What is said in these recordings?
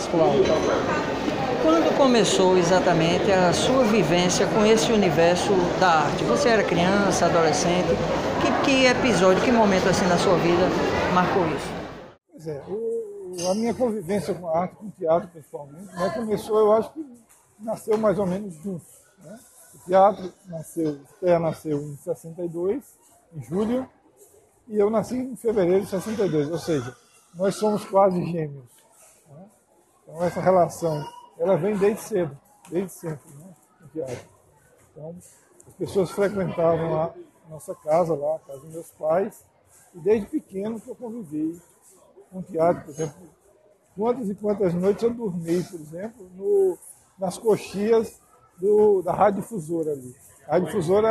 Pascoal. Quando começou exatamente a sua vivência com esse universo da arte? Você era criança, adolescente? Que episódio, que momento assim na sua vida marcou isso? Pois é, a minha convivência com a arte, com o teatro principalmente, né, começou, eu acho que nasceu mais ou menos juntos. Né? O teatro nasceu, o TEA nasceu em 62, em julho, e eu nasci em fevereiro de 62, ou seja, nós somos quase gêmeos. Né? Então essa relação, ela vem desde cedo, desde sempre, né, no teatro. Então as pessoas frequentavam a nossa casa lá, a casa dos meus pais, e desde pequeno que eu convivi com teatro, por exemplo. Quantas e quantas noites eu dormi, por exemplo, nas coxias da Rádio Difusora ali. A Rádio Difusora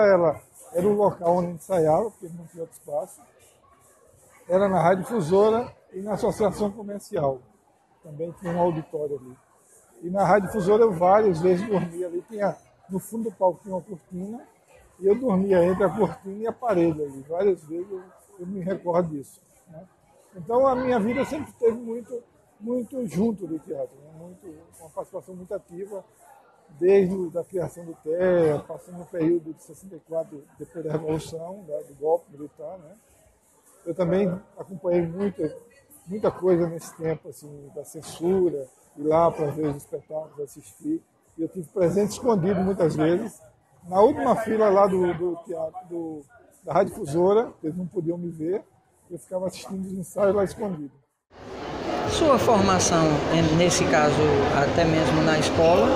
era um local onde ensaiava, porque não tinha outro espaço. Era na Rádio Difusora e na Associação Comercial. Também tinha um auditório ali. E na Rádio Difusora eu várias vezes dormia ali. No fundo do palco tinha uma cortina, e eu dormia entre a cortina e a parede ali. Várias vezes eu me recordo disso. Né? Então a minha vida sempre teve muito junto do teatro, né? Uma participação muito ativa, desde a criação do TEA, passando no período de 64, depois da Revolução, do golpe militar. Né? Eu também acompanhei muita coisa nesse tempo, assim, da censura, ir lá para ver os espetáculos, assistir. E eu tive presente escondido muitas vezes, na última fila lá do teatro, da Rádio Difusora, eles não podiam me ver, eu ficava assistindo os ensaios lá escondido. Sua formação, nesse caso, até mesmo na escola,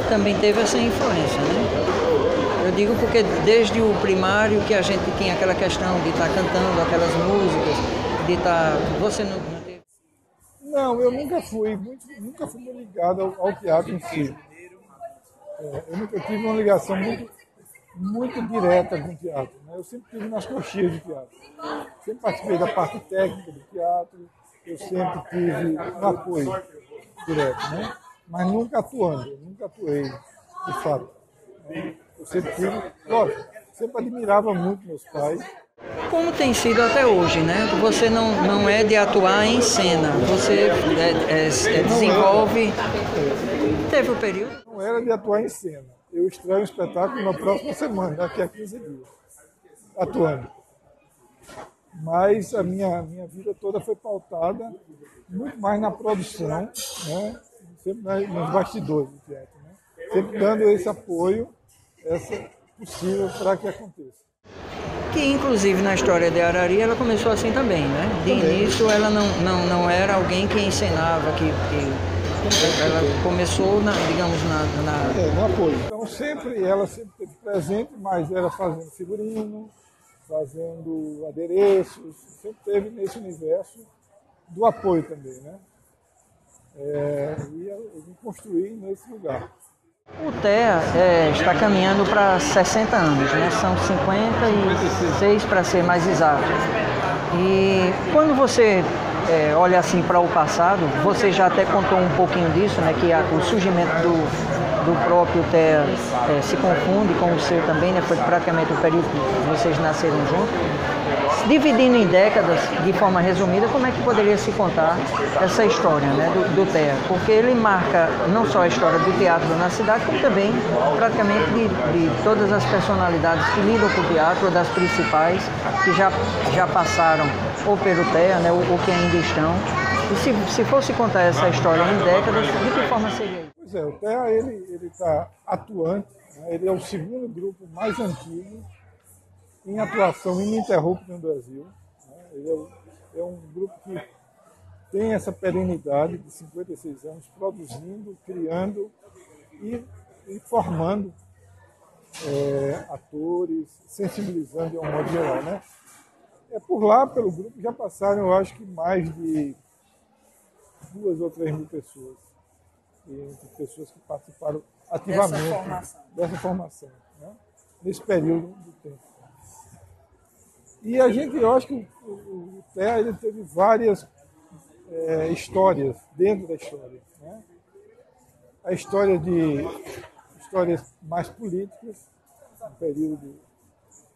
também teve essa influência, né? Eu digo porque desde o primário que a gente tinha aquela questão de estar cantando aquelas músicas, de estar... Você não teve? Não, eu nunca fui muito ligado ao teatro em si. Eu nunca tive uma ligação muito direta com o teatro. Né? Eu sempre estive nas coxias do teatro. Sempre participei da parte técnica do teatro. Eu sempre tive um apoio direto, né? Mas nunca nunca atuei, de fato. Eu sempre tive, lógico, sempre admirava muito meus pais. Como tem sido até hoje, né? Você não é de atuar em cena, você desenvolve... Teve o período? Não era de atuar em cena. Eu estreio um espetáculo na próxima semana, daqui a 15 dias, atuando. Mas a minha vida toda foi pautada muito mais na produção, né? Sempre nos bastidores do teatro, né? Sempre dando esse apoio possível para que aconteça. Que inclusive na história de Arari ela começou assim também, né? De início ela não era alguém que encenava, ela começou, digamos, no apoio. Então ela sempre esteve presente, mas era fazendo figurino, fazendo adereços, sempre teve nesse universo do apoio também, né? E eu me construí nesse lugar. O TEA está caminhando para 60 anos, né? São 56 para ser mais exato. E quando você olha assim para o passado, você já até contou um pouquinho disso, né? Que o surgimento do próprio TEA se confunde com o seu também, né? Foi praticamente o período que vocês nasceram juntos. Dividindo em décadas, de forma resumida, como é que poderia se contar essa história, né, do TEA? Porque ele marca não só a história do teatro na cidade, como também praticamente de todas as personalidades que lidam com o teatro, ou das principais, que já passaram ou pelo TEA, né, ou que ainda estão. E se fosse contar essa história em décadas, de que forma seria isso? Pois é, o TEA ele está atuante, né, ele é o segundo grupo mais antigo em atuação ininterrupta no Brasil. Ele é um grupo que tem essa perenidade de 56 anos, produzindo, criando e formando atores, sensibilizando de um modo geral. Né? Por lá, pelo grupo, já passaram, eu acho que mais de 2 ou 3 mil pessoas. Entre pessoas que participaram ativamente dessa formação, né? Nesse período do tempo. E eu acho que o TEA ele teve várias histórias dentro da história. Né? A histórias mais políticas, no período de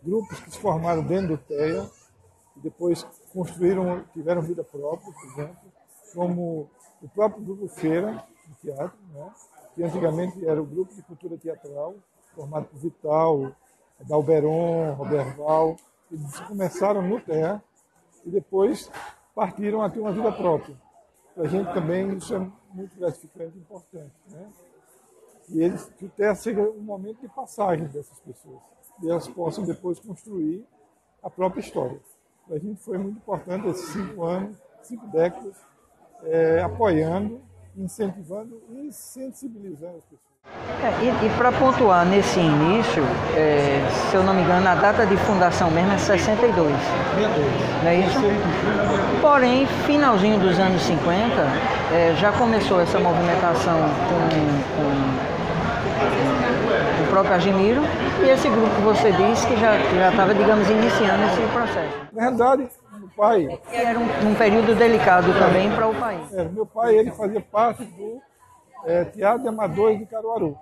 grupos que se formaram dentro do TEA, e depois tiveram vida própria, por exemplo. como o próprio Grupo Feira de Teatro, né? Que antigamente era o Grupo de Cultura Teatral, formado por Vital, Dalberon, Roberval. Eles começaram no TEA e depois partiram a ter uma vida própria. Para a gente também isso é muito gratificante e importante, né? E que o TEA seja um momento de passagem dessas pessoas, e elas possam depois construir a própria história. Para a gente foi muito importante esses 5 anos, 5 décadas, apoiando, incentivando e sensibilizando as pessoas. E para pontuar nesse início, se eu não me engano, a data de fundação mesmo é 62. Não é isso? Porém, finalzinho dos anos 50, já começou essa movimentação com o próprio Argemiro e esse grupo que você disse que já estava, digamos, iniciando esse processo. Na realidade, meu pai... E era um período delicado também para o país. Meu pai ele fazia parte do Teatro de Amadores de Caruaru.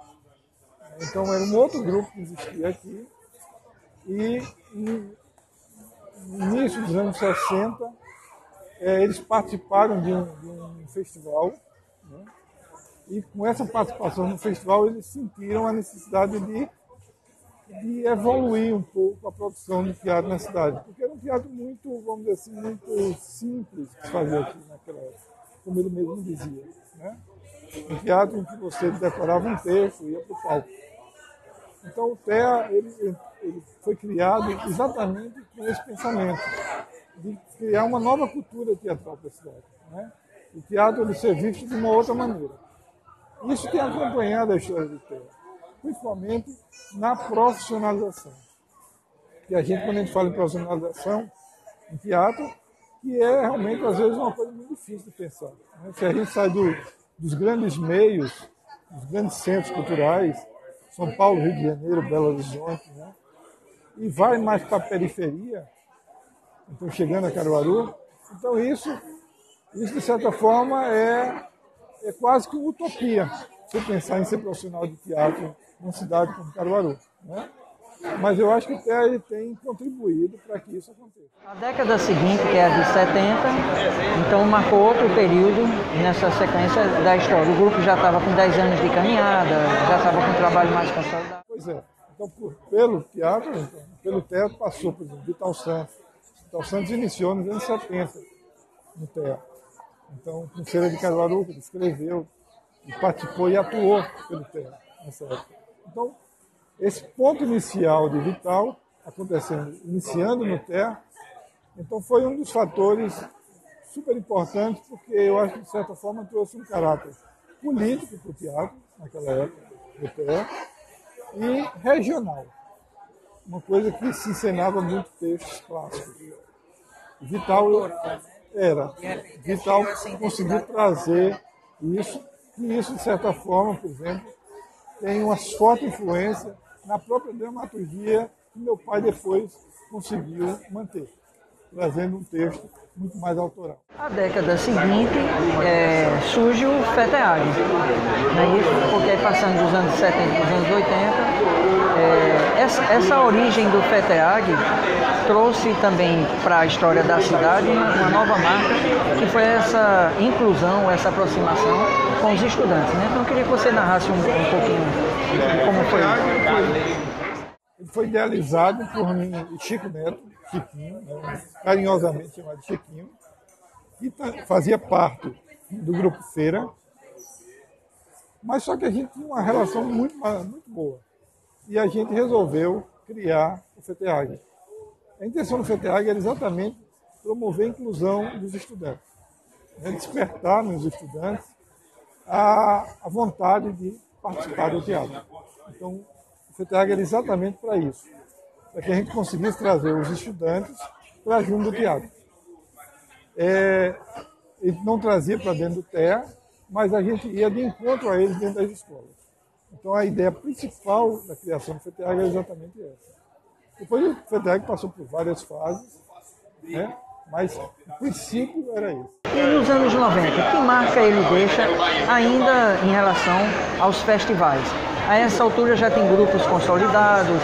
Então era um outro grupo que existia aqui. E no início dos anos 60, eles participaram de um festival, né? E com essa participação no festival eles sentiram a necessidade de evoluir um pouco a produção de teatro na cidade. Porque era um teatro muito, vamos dizer assim, muito simples que se fazia aqui naquela época, como ele mesmo dizia, né? Um teatro em que você decorava um texto e ia para o palco. Então o TEA ele foi criado exatamente com esse pensamento de criar uma nova cultura teatral para a cidade, né? O teatro ele ser visto de uma outra maneira. Isso tem acompanhado a história do TEA, principalmente na profissionalização. E a gente, quando a gente fala em profissionalização em teatro, que é realmente às vezes uma coisa muito difícil de pensar, né? Se a gente sai dos grandes meios, dos grandes centros culturais, São Paulo, Rio de Janeiro, Belo Horizonte, né? E vai mais para a periferia, então chegando a Caruaru, então isso de certa forma é quase que uma utopia, se pensar em ser profissional de teatro numa cidade como Caruaru, né? Mas eu acho que o TEA tem contribuído para que isso aconteça. A década seguinte, que é a de 70, então marcou outro período nessa sequência da história. O grupo já estava com 10 anos de caminhada, já estava com um trabalho mais consolidado. Pois é. Então, pelo teatro, pelo TEA passou, por exemplo, Vital Santos. Vital Santos iniciou nos anos 70 no TEA. Então, com Feira de Caruaru, que ele escreveu, e participou e atuou pelo TEA nessa época. Então, esse ponto inicial de Vital, iniciando no TEA, então foi um dos fatores super importantes, porque eu acho que, de certa forma, trouxe um caráter político para o teatro, naquela época, do TEA, e regional. Uma coisa que se encenava muito textos clássicos. Vital conseguiu trazer isso, e isso, de certa forma, por exemplo, tem uma forte influência na própria dramaturgia que meu pai depois conseguiu manter, trazendo um texto muito mais autoral. A década seguinte surge o FETEAG, não é isso? Porque passando dos anos 70 para os anos 80, essa origem do FETEAG trouxe também para a história da cidade uma nova marca, que foi essa inclusão, essa aproximação com os estudantes, né? Então eu queria que você narrasse um pouquinho de como foi isso. Ele foi idealizado por mim e Chico Neto, Chiquinho, né, carinhosamente chamado Chiquinho, que fazia parte do Grupo Feira, mas só que a gente tinha uma relação muito boa. E a gente resolveu criar o FETEAG. A intenção do FETEAG era exatamente promover a inclusão dos estudantes, né, despertar nos estudantes a vontade de participar do teatro. Então, o FETEAG era exatamente para isso, para que a gente conseguisse trazer os estudantes para junto do teatro. Ele não trazia para dentro do TEA, mas a gente ia de encontro a eles dentro das escolas. Então a ideia principal da criação do FETEAG é exatamente essa. Depois o FETEAG passou por várias fases, né? Mas o princípio era esse. E nos anos 90, que marca ele deixa ainda em relação aos festivais? A essa altura já tem grupos consolidados,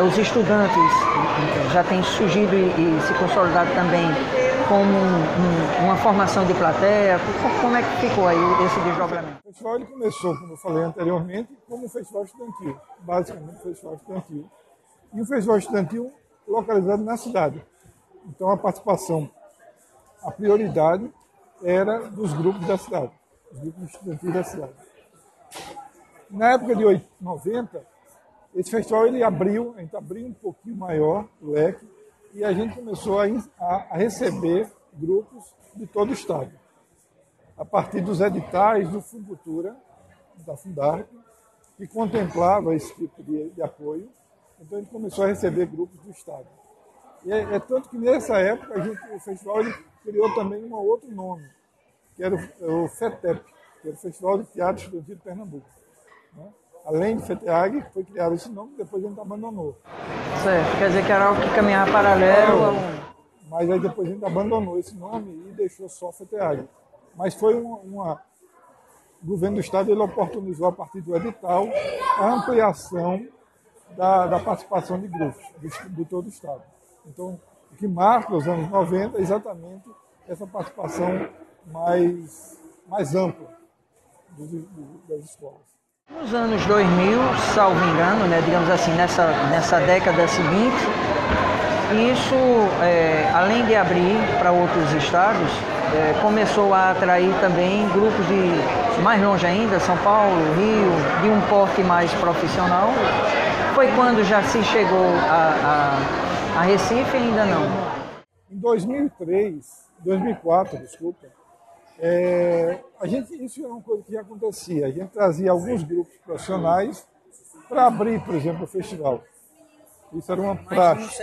os estudantes já têm surgido e se consolidado também como uma formação de plateia? Como é que ficou aí esse desdobramento? O festival ele começou, como eu falei anteriormente, como um festival estudantil, basicamente um festival estudantil. E um festival estudantil localizado na cidade. Então a participação, a prioridade era dos grupos da cidade, os grupos estudantis da cidade. Na época de 90, esse festival ele abriu, a gente abriu um pouquinho maior o leque e a gente começou a receber grupos de todo o estado. A partir dos editais do Funcultura, da Fundarp, que contemplava esse tipo de apoio, então ele começou a receber grupos do estado. E é tanto que nessa época o festival ele criou também um outro nome, que era o FETEP, que era o Festival de Teatro Estudantil de Pernambuco. Né? Além do FETEAG, que foi criado esse nome, depois a gente abandonou. Certo, quer dizer que era algo que caminhava paralelo. Mas aí depois a gente abandonou esse nome e deixou só FETEAG. Mas foi o governo do estado ele oportunizou a partir do edital a ampliação da participação de grupos de todo o estado. Então, o que marca os anos 90 é exatamente essa participação mais ampla das escolas. Nos anos 2000, salvo engano, né, digamos assim, nessa década seguinte, isso, além de abrir para outros estados, começou a atrair também grupos de mais longe ainda, São Paulo, Rio, de um porte mais profissional. Foi quando já se chegou a Recife, ainda não? Em 2004, desculpa, isso era uma coisa que já acontecia. A gente trazia alguns grupos profissionais para abrir, por exemplo, o festival. Isso era uma praxe.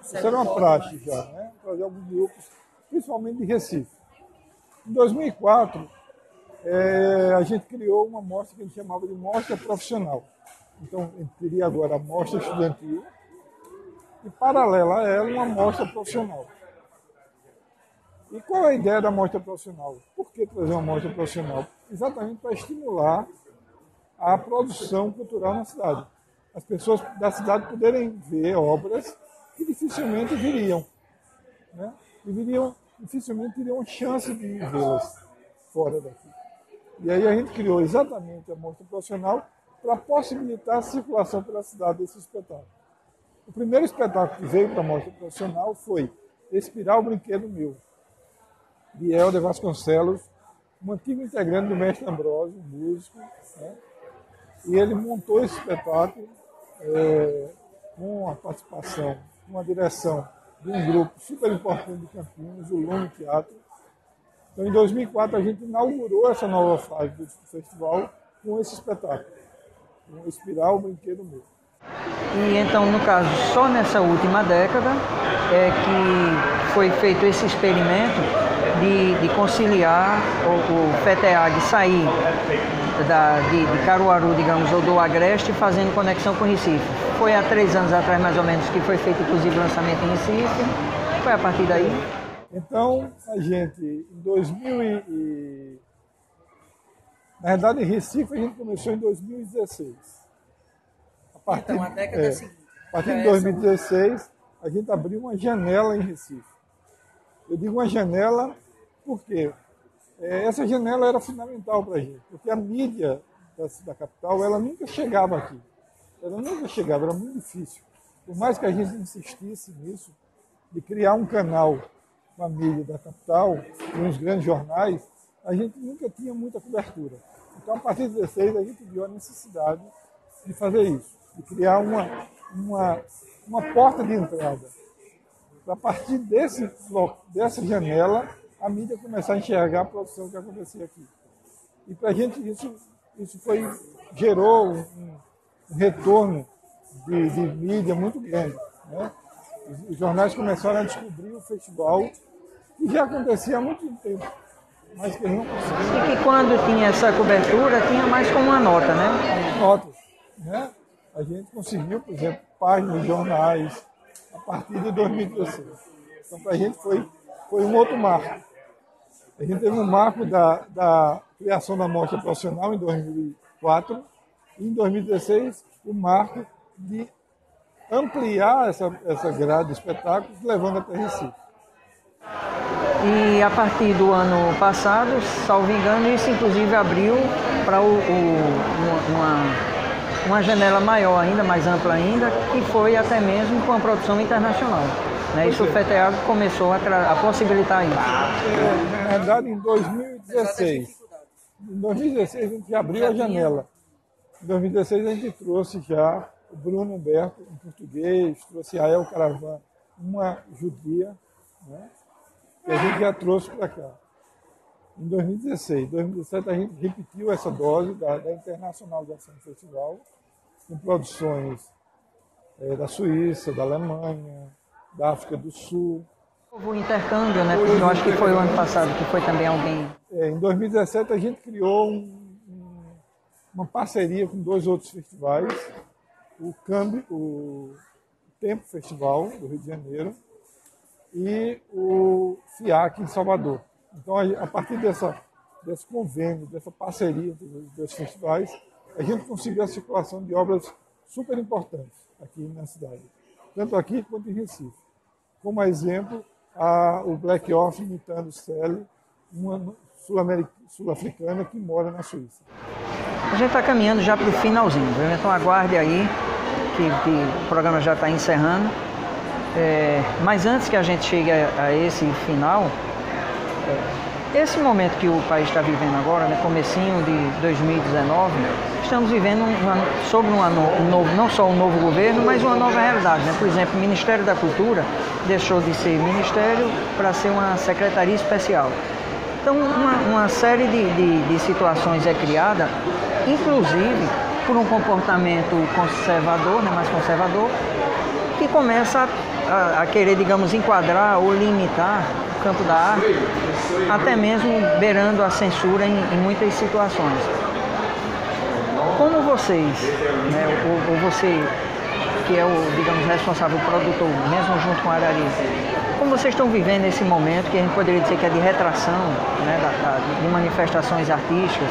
Isso era uma praxe já, né? Trazer alguns grupos, principalmente de Recife. Em 2004, a gente criou uma mostra que a gente chamava de mostra profissional. Então, a gente teria agora a mostra estudantil e, paralela a ela, uma mostra profissional. E qual é a ideia da mostra profissional? Por que trazer uma mostra profissional? Exatamente para estimular a produção cultural na cidade. As pessoas da cidade poderem ver obras que dificilmente viriam. Né? E dificilmente teriam a chance de vê-las fora daqui. E aí a gente criou exatamente a mostra profissional para possibilitar a circulação pela cidade desse espetáculo. O primeiro espetáculo que veio para a mostra profissional foi Espiral o Brinquedo Meu, de Helder Vasconcelos, um antigo integrante do Mestre Ambrósio, um músico, né? E ele montou esse espetáculo com a participação, com a direção de um grupo super importante de Campinas, o Lume Teatro. Então, em 2004, a gente inaugurou essa nova fase do festival com esse espetáculo, com Espiral o Brinquedo Meu. E então, no caso, só nessa última década é que foi feito esse experimento de conciliar o FETEAG sair de Caruaru, digamos, ou do Agreste, fazendo conexão com Recife. Foi há 3 anos atrás, mais ou menos, que foi feito, inclusive, o lançamento em Recife. Foi a partir daí? Então, a gente, em 2000 na verdade, em Recife, a gente começou em 2016. Então, a década seguinte. A partir de 2016, a gente abriu uma janela em Recife. Eu digo uma janela porque essa janela era fundamental para a gente, porque a mídia da capital, ela nunca chegava aqui. Ela nunca chegava, era muito difícil. Por mais que a gente insistisse nisso, de criar um canal com a mídia da capital, com os grandes jornais, a gente nunca tinha muita cobertura. Então, a partir de 2016, a gente viu a necessidade de fazer isso, de criar uma porta de entrada. A partir dessa janela, a mídia começar a enxergar a produção que acontecia aqui. E para a gente isso gerou um retorno de mídia muito grande. Né? Os jornais começaram a descobrir o festival, que já acontecia há muito tempo, mas que eles não conseguiam. E que quando tinha essa cobertura, tinha mais como uma nota, né? Notas. Né? A gente conseguiu, por exemplo, páginas de jornais a partir de 2016. Então, para a gente foi um outro marco. A gente teve um marco da criação da mostra profissional em 2004 e em 2016 o marco de ampliar essa grade de espetáculos levando até Recife. E a partir do ano passado, salvo engano, isso inclusive abriu para uma janela maior ainda, mais ampla ainda, que foi até mesmo com a produção internacional. Né? Isso o FETEAGRO começou a possibilitar isso. Na verdade, em 2016. Em 2016 a gente abriu a janela. Em 2016 a gente trouxe já o Bruno Humberto, em português, trouxe a El Caravan, uma judia, né? Que a gente já trouxe para cá. Em 2016. Em 2017 a gente repetiu essa dose da internacionalização do festival, com produções da Suíça, da Alemanha, da África do Sul. O intercâmbio, né? Eu acho que foi o ano passado, que foi também alguém... Em 2017 a gente criou uma parceria com 2 outros festivais, o Tempo Festival, do Rio de Janeiro, e o FIAC, em Salvador. Então, a partir desse convênio, dessa parceria entre os 2 festivais, a gente conseguiu a circulação de obras super importantes aqui na cidade, tanto aqui quanto em Recife. Como exemplo, o Black Orphan imitando Sally, uma sul-africana que mora na Suíça. A gente está caminhando já para o finalzinho, então aguarde aí, que o programa já está encerrando. Mas antes que a gente chegue a esse final, esse momento que o país está vivendo agora, né, comecinho de 2019, estamos vivendo não só um novo governo, mas uma nova realidade. Né? Por exemplo, o Ministério da Cultura deixou de ser ministério para ser uma secretaria especial. Então, uma série de situações é criada, inclusive por um comportamento conservador, né, mais conservador, que começa a querer, digamos, enquadrar ou limitar o campo da arte, até mesmo beirando a censura em muitas situações. Como vocês, né, ou você, que é o, digamos, responsável produtor, mesmo junto com a Arari, como vocês estão vivendo esse momento, que a gente poderia dizer que é de retração, né, de manifestações artísticas,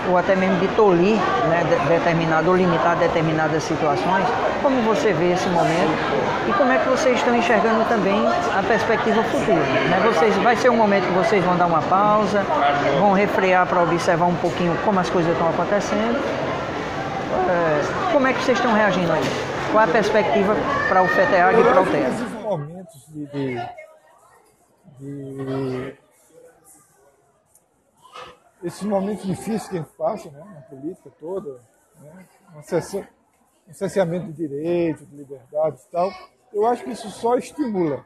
ou até mesmo de tolir, né, ou limitar determinadas situações, como você vê esse momento e como é que vocês estão enxergando também a perspectiva futura? Né? Vai ser um momento que vocês vão dar uma pausa, vão refrear para observar um pouquinho como as coisas estão acontecendo. Como é que vocês estão reagindo a isso? Qual a perspectiva para o FETEAGRO e para o TEA? Esses momentos esses momentos difíceis que a gente passa, né, na política toda, né, um cerceamento de direitos, de liberdades e tal, eu acho que isso só estimula,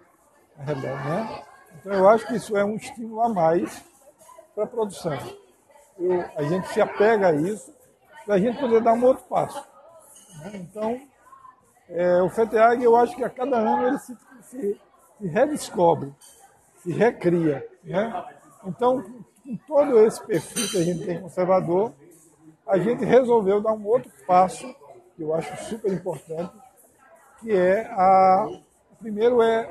na realidade, né? Então eu acho que isso é um estímulo a mais para a produção. A gente se apega a isso para a gente poder dar um outro passo. Né? Então, o FETEAGRO, eu acho que a cada ano ele se redescobre, se recria. Né? Então, com todo esse perfil que a gente tem conservador, a gente resolveu dar um outro passo, que eu acho super importante, que primeiro é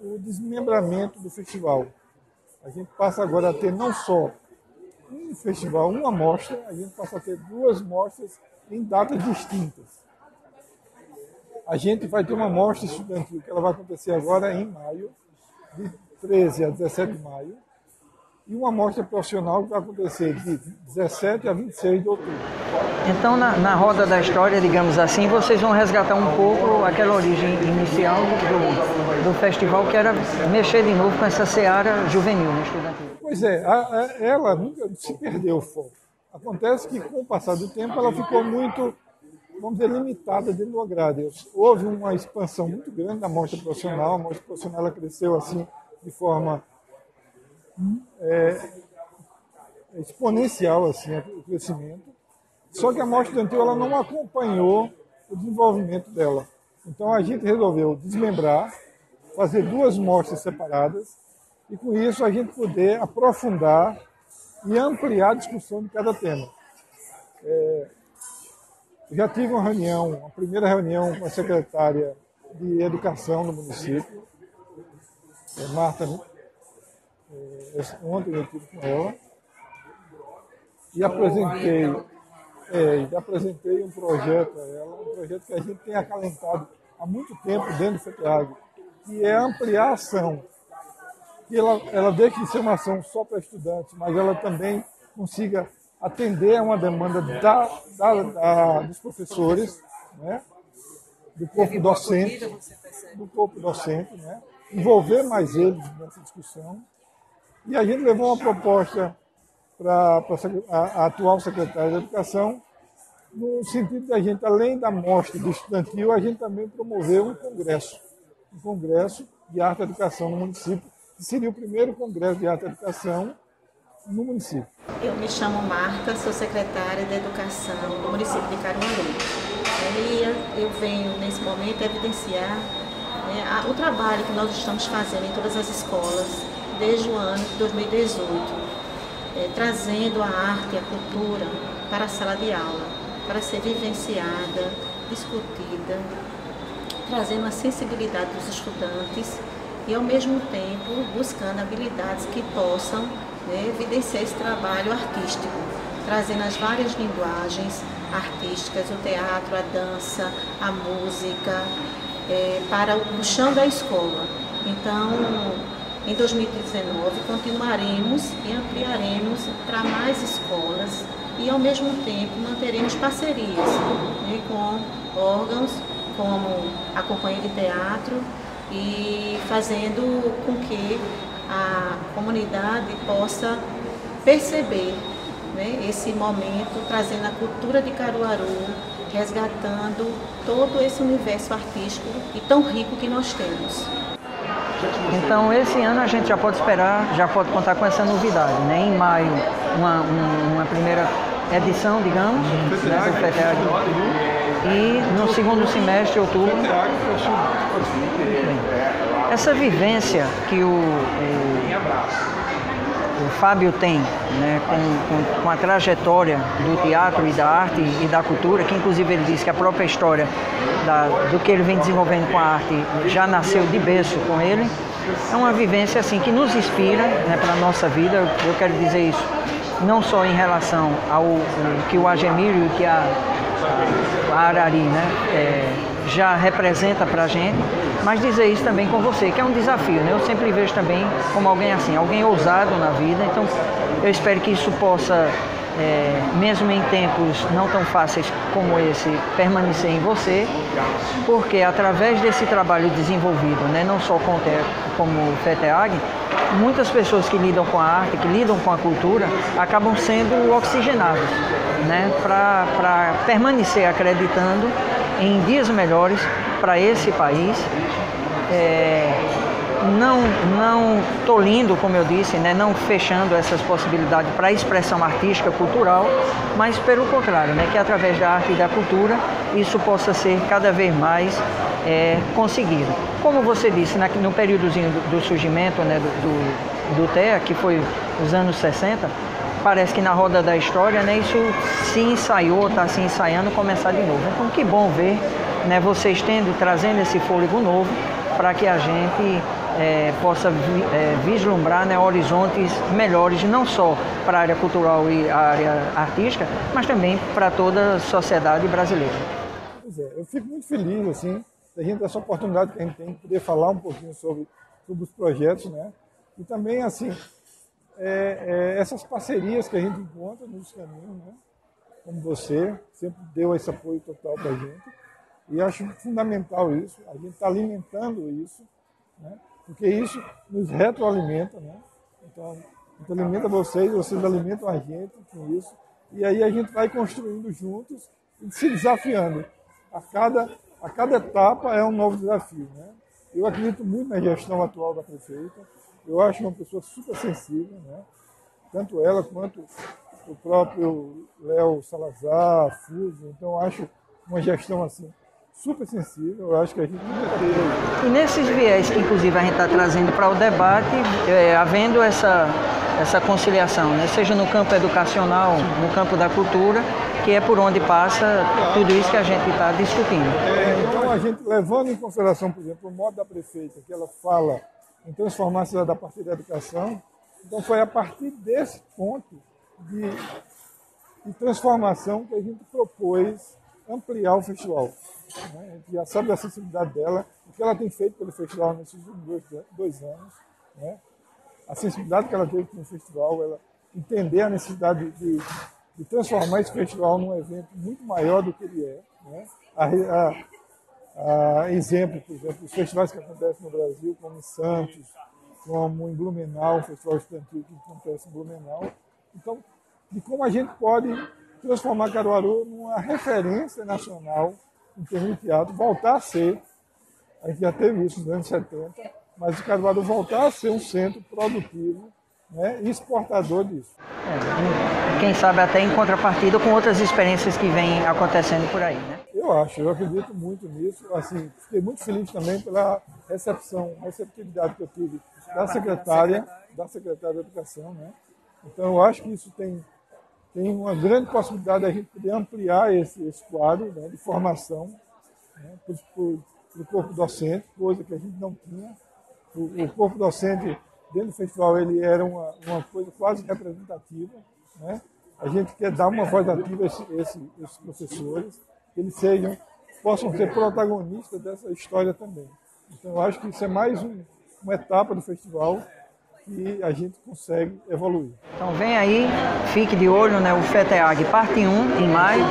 o desmembramento do festival. A gente passa agora a ter não só um festival, uma mostra, a gente passa a ter 2 mostras em datas distintas. A gente vai ter uma mostra estudantil, que ela vai acontecer agora em maio, de 13 a 17 de maio, e uma mostra profissional que vai acontecer de 17 a 26 de outubro. Então, na roda da história, digamos assim, vocês vão resgatar um pouco aquela origem inicial do festival, que era mexer de novo com essa seara juvenil, né, estudantil. Pois é, ela nunca se perdeu o foco. Acontece que, com o passar do tempo, ela ficou muito, vamos dizer, limitada dentro do grade. Houve uma expansão muito grande da mostra profissional. A mostra profissional ela cresceu assim de forma exponencial assim, o crescimento. Só que a mostra estudantil ela não acompanhou o desenvolvimento dela. Então a gente resolveu desmembrar, fazer 2 mostras separadas e com isso a gente poder aprofundar e ampliar a discussão de cada tema. Eu já tive uma reunião, a primeira reunião com a secretária de Educação do município, Marta. Ontem eu estive com ela e apresentei um projeto a ela, um projeto que a gente tem acalentado há muito tempo dentro do FETEAGRO, que é a ampliação que ela deixe de ser uma ação só para estudantes, mas ela também consiga atender a uma demanda dos professores, né? do corpo docente, né? Envolver mais eles nessa discussão. E a gente levou uma proposta para a atual secretária de Educação, no sentido de a gente, além da mostra do estudantil, a gente também promoveu um congresso de arte e educação no município, que seria o primeiro congresso de arte e educação no município. Eu me chamo Marta, sou secretária de Educação do município de Caruaru. E eu venho, nesse momento, evidenciar o trabalho que nós estamos fazendo em todas as escolas desde o ano de 2018, trazendo a arte e a cultura para a sala de aula, para ser vivenciada, discutida, trazendo a sensibilidade dos estudantes e, ao mesmo tempo, buscando habilidades que possam evidenciar esse trabalho artístico, trazendo as várias linguagens artísticas, o teatro, a dança, a música, para o chão da escola. Então, em 2019, continuaremos e ampliaremos para mais escolas e, ao mesmo tempo, manteremos parcerias com órgãos como a Companhia de Teatro e fazendo com que a comunidade possa perceber esse momento, trazendo a cultura de Caruaru, resgatando todo esse universo artístico e tão rico que nós temos. Então, esse ano a gente já pode esperar, já pode contar com essa novidade, né? Em maio, uma primeira edição, digamos, do FETEAG, e no segundo semestre, outubro. Essa vivência que o Fábio tem, né, com a trajetória do teatro e da arte e da cultura, que inclusive ele disse que a própria história do que ele vem desenvolvendo com a arte já nasceu de berço com ele, é uma vivência assim, que nos inspira, né, para a nossa vida. Eu quero dizer isso não só em relação ao que o Agemiro e que a Arari, né, já representa para a gente, mas dizer isso também com você, que é um desafio, né? Eu sempre vejo também como alguém assim, alguém ousado na vida, então eu espero que isso possa, mesmo em tempos não tão fáceis como esse, permanecer em você, porque através desse trabalho desenvolvido, né, não só como o FETEAG, muitas pessoas que lidam com a arte, que lidam com a cultura, acabam sendo oxigenadas, né, para permanecer acreditando em dias melhores para esse país, não tolindo, como eu disse, né, não fechando essas possibilidades para a expressão artística, cultural, mas pelo contrário, né, que através da arte e da cultura isso possa ser cada vez mais conseguido. Como você disse, no períodozinho do surgimento, né, do TEA, que foi os anos 60, parece que na roda da história, né, isso se ensaiou, está se ensaiando começar de novo. Então, que bom ver, né, vocês trazendo esse fôlego novo para que a gente possa vislumbrar, né, horizontes melhores, não só para a área cultural e a área artística, mas também para toda a sociedade brasileira. Pois é, eu fico muito feliz, assim, da gente ter essa oportunidade que a gente tem de poder falar um pouquinho sobre os projetos, né, e também, assim, essas parcerias que a gente encontra nos caminhos, né? Como você, sempre deu esse apoio total para a gente. E acho fundamental isso, a gente está alimentando isso, né? Porque isso nos retroalimenta, né? Então, a gente alimenta vocês alimentam a gente com isso. E aí a gente vai construindo juntos e se desafiando. A cada etapa é um novo desafio, né? Eu acredito muito na gestão atual da prefeita. Eu acho uma pessoa super sensível, né? Tanto ela quanto o próprio Léo Salazar, Fuso. Então, eu acho uma gestão assim super sensível. Eu acho que a gente nunca teve. E nesses viés que, inclusive, a gente está trazendo para o debate, havendo essa conciliação, né? Seja no campo educacional, no campo da cultura, que é por onde passa tudo isso que a gente está discutindo. Então, a gente, levando em consideração, por exemplo, o modo da prefeita, que ela fala em transformar a cidade a partir da educação, então foi a partir desse ponto de transformação que a gente propôs ampliar o festival. Né? A gente já sabe da sensibilidade dela, o que ela tem feito pelo festival nesses últimos dois anos, né? a sensibilidade que ela teve com o festival, ela entender a necessidade de transformar esse festival num evento muito maior do que ele é, né? Exemplo, por exemplo, os festivais que acontecem no Brasil, como em Santos, como em Blumenau, o festival estudantil que acontece em Blumenau. Então, de como a gente pode transformar Caruaru numa referência nacional em termos de teatro, voltar a ser, a gente já teve isso nos anos 70, mas o Caruaru voltar a ser um centro produtivo, né, e exportador disso. Quem sabe até em contrapartida com outras experiências que vêm acontecendo por aí, né? Eu acredito muito nisso. Assim, fiquei muito feliz também pela receptividade que eu tive da secretária de Educação, né? Então, eu acho que isso tem uma grande possibilidade de a gente poder ampliar esse quadro, né, de formação, né, para o corpo docente, coisa que a gente não tinha. O corpo docente, dentro do festival, ele era uma coisa quase representativa, né? A gente quer dar uma voz ativa a esses professores, que eles possam ser protagonistas dessa história também. Então, eu acho que isso é mais uma etapa do festival que a gente consegue evoluir. Então vem aí, fique de olho, né, o FETEAG parte 1 em maio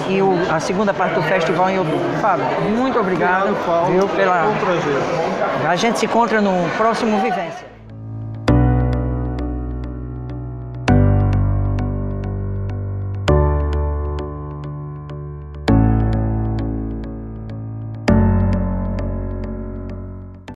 e a segunda parte do festival em outubro. Fábio, muito obrigado. Paulo. Viu, Foi um prazer. A gente se encontra no próximo Vivência.